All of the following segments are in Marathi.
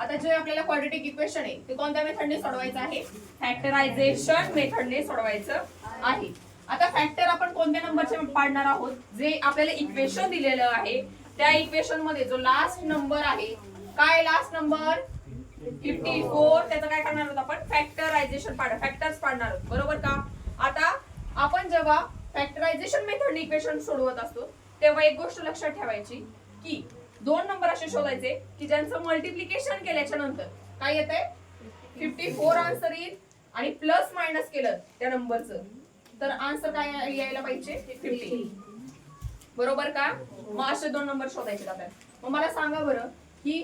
आता जे आपल्याला क्वाड्रेटिक इक्वेशन आहे ते कोणत्या मेथडने सोडवायचं आहे? फॅक्टरायझेशन मेथडने सोडवायचं आहे. आता फॅक्टर आपण कोणत्या नंबरचे पाडणार आहोत? जे आपल्याला इक्वेशन दिलेलं आहे त्या इक्वेशन मध्ये जो लास्ट नंबर आहे, काय लास्ट नंबर 54, त्याचं काय करणार आहोत आपण? फॅक्टरायझेशन फॅक्टर्स पाडणार आहोत, बरोबर का? आता आपण जेव्हा फॅक्टरायझेशन मेथडने इक्वेशन सोडवत असतो तेव्हा एक गोष्ट लक्षात ठेवायची की दोन नंबर असे शोधायचे की ज्यांचं मल्टिप्लिकेशन केल्याच्या नंतर काय येतंय 54 आन्सर येईल आणि प्लस मायनस केलं त्या नंबरचं तर आन्सर काय यायला पाहिजे 50, बरोबर का? मग असे दोन नंबर शोधायचे आपल्याला. मग मला सांगा बरं की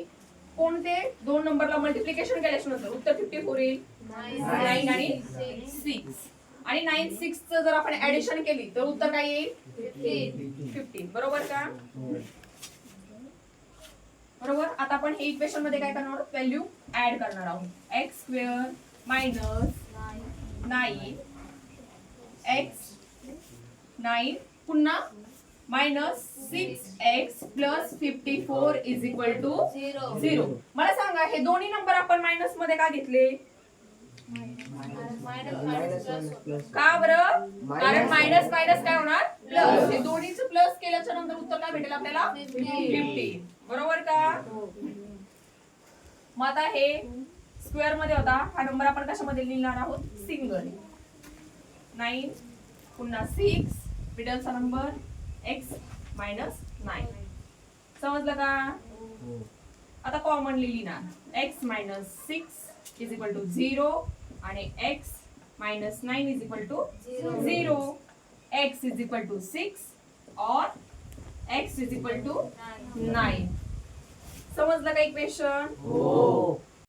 कोणते दोन नंबरला मल्टिप्लिकेशन केल्याच्या नंतर उत्तर 54 येईल? 9 आणि 6. आणि 9 6 चं जर आपण ऍडिशन केली तर उत्तर काय येईल 15, बरोबर का? बरोबर. आता आपण हे इक्वेशन मध्ये काय करणार आहोत? व्हॅल्यू ऍड करणार आहोत. x² - 9 x 9 पुन्हा -6x + 54 = 0. मला सांगा हे दोन्ही नंबर आपण मायनस मध्ये का घेतले? का बरं? कारण मायनस मायनस काय होणार? प्लस. हे दोन्हीचं प्लस केल्याच्या नंतर उत्तर काय भेटेल आपल्याला? 50, बरोबर का? मग आता हे स्क्वेअर मध्ये होता हा नंबर आपण कशामध्ये लिहिणार आहोत? सिंगल. 9 पुन्हा 6 मिडलचा नंबर x - 9. समजलं का? आता कॉमनली लिहिणार x - 6 = 0 आणि x - 9 = 0. x = 6 और x = 9. समजलं का इक्वेशन? हो.